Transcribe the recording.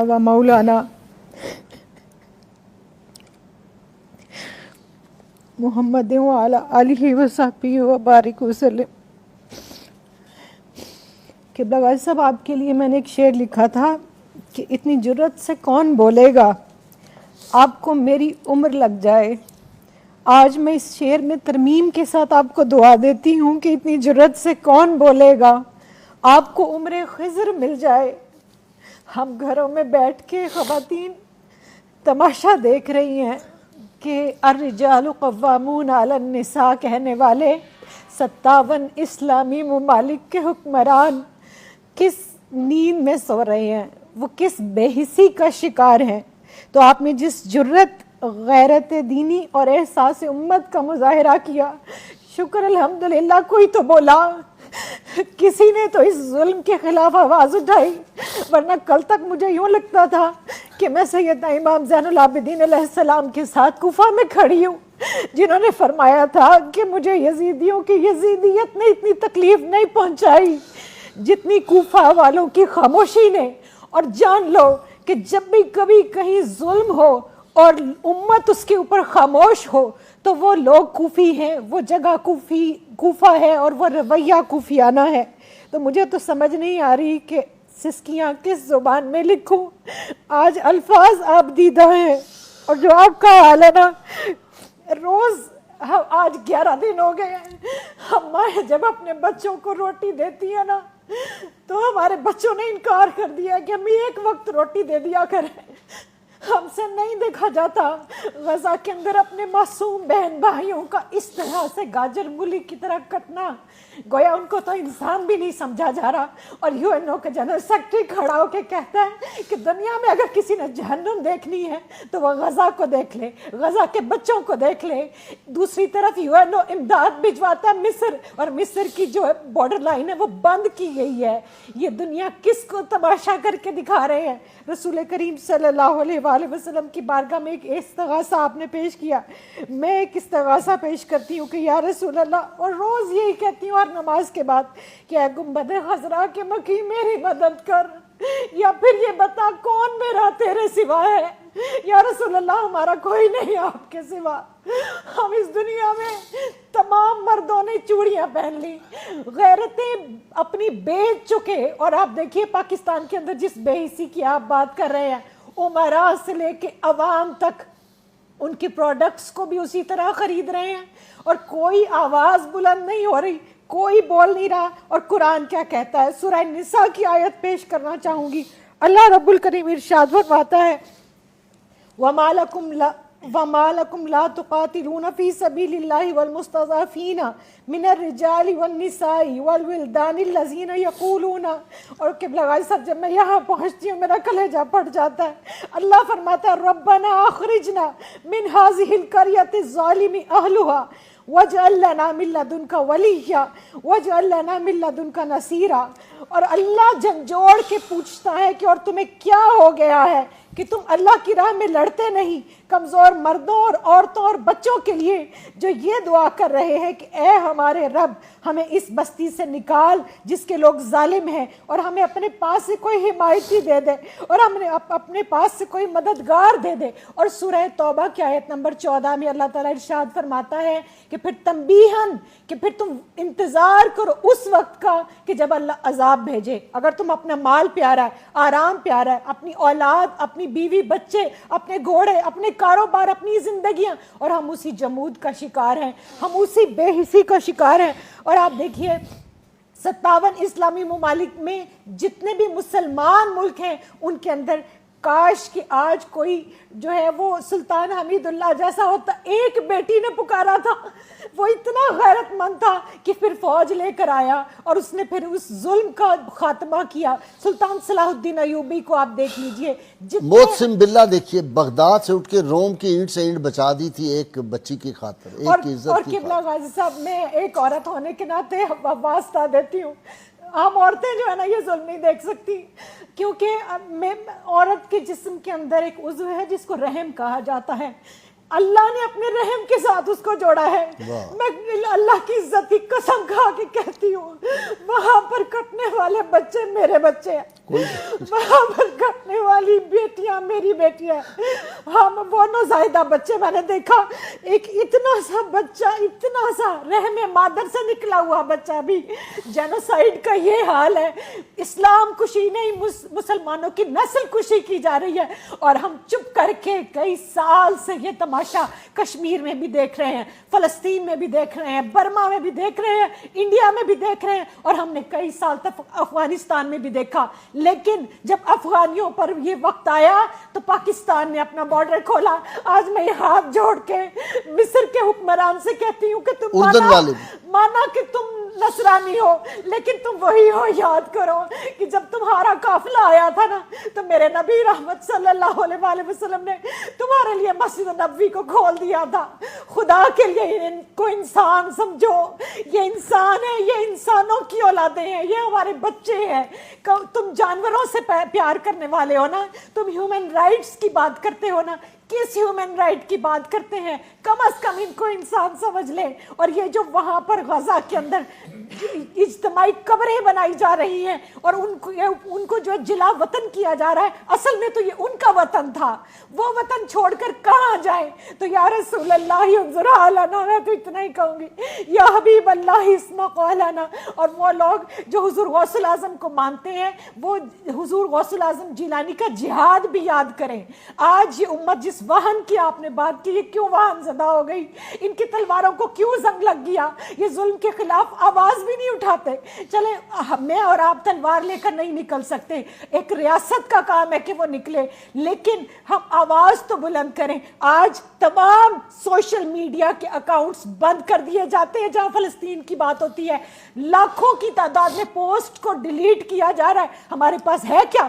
و مولانا محمد وعلی آلہ وصحبہ وبارک وسلم۔ قبلہ غازی صاحب، آپ کے لیے میں نے ایک شعر لکھا تھا کہ اتنی جرت سے کون بولے گا آپ کو میری عمر لگ جائے۔ آج میں اس شعر میں ترمیم کے ساتھ آپ کو دعا دیتی ہوں کہ اتنی جرت سے کون بولے گا آپ کو عمر خضر مل جائے۔ ہم گھروں میں بیٹھ کے خواتین تماشا دیکھ رہی ہیں کہ الرجال قوامون علی النساء کہنے والے 57 اسلامی ممالک کے حکمران کس نیند میں سو رہے ہیں، وہ کس بے حسی کا شکار ہیں۔ تو آپ نے جس جرت، غیرت دینی اور احساس امت کا مظاہرہ کیا، شکر الحمدللہ کوئی تو بولا، کسی نے تو اس ظلم کے خلاف آواز اٹھائی، ورنہ کل تک مجھے یوں لگتا تھا کہ میں سیدنا امام زین العابدین علیہ السلام کے ساتھ کوفہ میں کھڑی ہوں، جنہوں نے فرمایا تھا کہ مجھے یزیدیوں کی یزیدیت نے اتنی تکلیف نہیں پہنچائی جتنی کوفہ والوں کی خاموشی نے۔ اور جان لو کہ جب بھی کبھی کہیں ظلم ہو اور امت اس کے اوپر خاموش ہو تو وہ لوگ کوفی ہیں، وہ جگہ کوفہ ہے اور وہ رویہ کوفیانہ ہے۔ تو مجھے تو سمجھ نہیں آ رہی کہ سسکیاں کس زبان میں لکھوں۔ آج الفاظ آپ دیدہ ہیں، اور جو آپ کا حال ہے نا، روز آج 11 دن ہو گئے ہیں، ہم مائیں جب اپنے بچوں کو روٹی دیتی ہیں نا تو ہمارے بچوں نے انکار کر دیا کہ ہم ایک وقت روٹی دے دیا کریں۔ ہم سے نہیں دیکھا جاتا غزہ کے اندر اپنے معصوم بہن بھائیوں کا اس طرح سے گاجر مولی کی طرح کٹنا، گویا ان کو تو انسان بھی نہیں سمجھا جا رہا۔ اور یو این او کا جنرل سیکرٹری کھڑا ہو کے کہتا ہے کہ دنیا میں اگر کسی نے جہنم دیکھنی ہے تو وہ غزہ کو دیکھ لے، غزہ کے بچوں کو دیکھ لے۔ دوسری طرف یو این او امداد بھجواتا ہے مصر، اور مصر کی جو بارڈر لائن ہے وہ بند کی گئی ہے۔ یہ دنیا کس کو تماشا کر کے دکھا رہے ہیں؟ رسول کریم صلی اللہ علیہ وآلہ وسلم کی بارگاہ میں ایک استغاثہ آپ نے پیش کیا، میں ایک استغاثہ پیش کرتی ہوں کہ یا رسول اللہ، اور روز یہی کہتی ہوں ہر نماز کے بعد کہ اے گنبد خضرا کے مکی میری مدد کر، یا پھر یہ بتا کون میرا تیرے سوا ہے۔ یا رسول اللہ، ہمارا کوئی نہیں آپ کے سوا۔ ہم اس دنیا میں تمام مردوں نے چوڑیاں پہن لی، غیرتیں اپنی بیچ چکے، اور آپ دیکھیے پاکستان کے اندر جس بے حسی کی آپ بات کر رہے ہیں، امراء سے لے کے عوام تک ان کے پروڈکٹس کو بھی اسی طرح خرید رہے ہیں، اور کوئی آواز بلند نہیں ہو رہی، کوئی بول نہیں رہا۔ اور قرآن کیا کہتا ہے؟ سورہ نساء کی آیت پیش کرنا چاہوں گی۔ اللہ رب الکریم ارشاد فرماتا ہے وَمَا لَكُمْ لَا تُقَاتِلُونَ فِي سَبِيلِ اللَّهِ وَالْمُسْتَضْعَفِينَ مِنَ الرِّجَالِ وَالنِّسَاءِ وَالْوِلْدَانِ الَّذِينَ يَقُولُونَ۔ اور قبلہ غازی صاحب، جب میں یہاں پہنچتی ہوں میرا کلیجہ پھٹ جاتا ہے۔ اللہ فرماتا ہے رَبَّنَا أَخْرِجْنَا مِنْ هَذِهِ الْقَرْيَةِ الظَّالِمِ أَهْلُهَا وَاجْعَل لَّنَا مِن لَّدُنكَ وَلِيًّا وَاجْعَل لَّنَا مِن لَّدُنكَ نَصِيرًا۔ اور اللہ جھنجھوڑ کے پوچھتا ہے کہ اور تمہیں کیا ہو گیا ہے کہ تم اللہ کی راہ میں لڑتے نہیں؟ کمزور مردوں اور عورتوں اور بچوں کے لیے جو یہ دعا کر رہے ہیں کہ اے ہمارے رب، ہمیں اس بستی سے نکال جس کے لوگ ظالم ہیں، اور ہمیں اپنے پاس سے کوئی حمایتی دے دے، اور ہمیں اپنے پاس سے کوئی مددگار دے دے۔ اور سورہ توبہ کی آیت نمبر 14 میں اللہ تعالیٰ ارشاد فرماتا ہے کہ پھر تنبیہاً، کہ پھر تم انتظار کرو اس وقت کا کہ جب اللہ عذاب بھیجے۔ اگر تم اپنا مال پیارا ہے، آرام پیارا ہے، اپنی اولاد، اپنی بیوی بچے، اپنے گھوڑے، اپنے کاروبار، اپنی زندگیاں، اور ہم اسی جمود کا شکار ہیں، ہم اسی بے حسی کا شکار ہیں۔ اور آپ دیکھیے 57 اسلامی ممالک میں جتنے بھی مسلمان ملک ہیں ان کے اندر کاش کہ آج کوئی جو ہے وہ سلطان حمید اللہ جیسا ہوتا۔ ایک بیٹی نے پکارا تھا، وہ اتنا غیرت مند تھا کہ پھر فوج لے کر آیا اور اس نے پھر اس ظلم کا خاتمہ کیا۔ سلطان صلاح الدین ایوبی کو آپ دیکھ لیجئے، محسن باللہ دیکھیے، بغداد سے اٹھ کے روم کی اینٹ سے اینٹ بچا دی تھی ایک بچی کی خاطر، ایک کی عزت اور کی قبلہ خاطر۔ غازی صاحب، میں ایک عورت ہونے کے ناطے واسطہ دیتی ہوں، ہم عورتیں جو ہے نا یہ ظلم نہیں دیکھ سکتی، کیونکہ عورت کے جسم کے اندر ایک عضو ہے جس کو رحم کہا جاتا ہے۔ اللہ نے اپنے رحم کے ساتھ اس کو جوڑا ہے. میں اللہ کی عزت کی قسم کھا کے کہتی ہوں وہاں پر کٹنے والے بچے میرے بچے ہیں, وہاں پر کٹنے والی بیٹیاں میری بیٹیاں. ہم وہ نوزائیدہ بچے میں نے دیکھا, ایک اتنا سا بچہ, اتنا سا رحم مادر سے نکلا ہوا بچہ بھی. جینوسائیڈ کا یہ حال ہے. اسلام کشی نہیں, مسلمانوں کی نسل کشی کی جا رہی ہے, اور ہم چپ کر کے کئی سال سے یہ تماشا کشمیر میں بھی دیکھ رہے ہیں, فلسطین میں بھی دیکھ رہے ہیں, برما میں بھی دیکھ رہے ہیں, انڈیا میں بھی دیکھ رہے ہیں, اور ہم نے کئی سال تک افغانستان میں بھی دیکھا. لیکن جب افغانیوں پر یہ وقت آیا تو پاکستان نے اپنا بارڈر کھولا. آج میں یہ ہاتھ جوڑ کے مصر کے حکمران سے کہتی ہوں کہ تم مانا کہ تم نصرانی ہو, لیکن تم وہی ہو. یاد کرو کہ جب تمہارا قافلہ آیا تھا نا تو میرے نبی رحمت صلی اللہ علیہ وآلہ وسلم نے تمہارے لیے مسجد نبوی کو کھول دیا تھا. خدا کے لیے ان کو انسان سمجھو, یہ انسان ہے, یہ انسانوں کی اولادیں ہیں, یہ ہمارے بچے ہیں. تم جانوروں سے پیار کرنے والے ہو نا, تم ہیومن رائٹس کی بات کرتے ہو نا, کس ہیومن رائٹ کی بات کرتے ہیں؟ کم از کم ان کو انسان سمجھ لے. اور یہ جو وہاں پر غزہ کے اندر اجتماعی قبریں بنائی جا رہی ہیں اور ان کو جو جلا وطن کیا جا رہا ہے, اصل میں تو یہ ان کا وطن تھا. وہ وطن چھوڑ کر کہاں جائیں؟ تو یا رسول اللہ انظر حالنا, میں تو اتنا ہی کہوں گی, یا حبیب اللہ اسمع قولنا. اور وہ لوگ جو حضور غوث الاعظم کو مانتے ہیں وہ حضور غوث الاعظم جیلانی کا جہاد بھی یاد کریں. آج یہ امت جس وہن کی آپ نے بات کی, یہ کیوں وہن زدہ ہو گئی؟ ان کی تلواروں کو کیوں زنگ لگ گیا؟ یہ ظلم کے خلاف آواز بھی نہیں اٹھاتے. چلے میں اور آپ تلوار لے کر نہیں نکل سکتے, ایک ریاست کا کام ہے کہ وہ نکلے, لیکن ہم آواز تو بلند کریں. آج تمام سوشل میڈیا کے اکاؤنٹس بند کر دیے جاتے ہیں جہاں فلسطین کی بات ہوتی ہے. لاکھوں کی تعداد میں پوسٹ کو ڈیلیٹ کیا جا رہا ہے. ہمارے پاس ہے کیا؟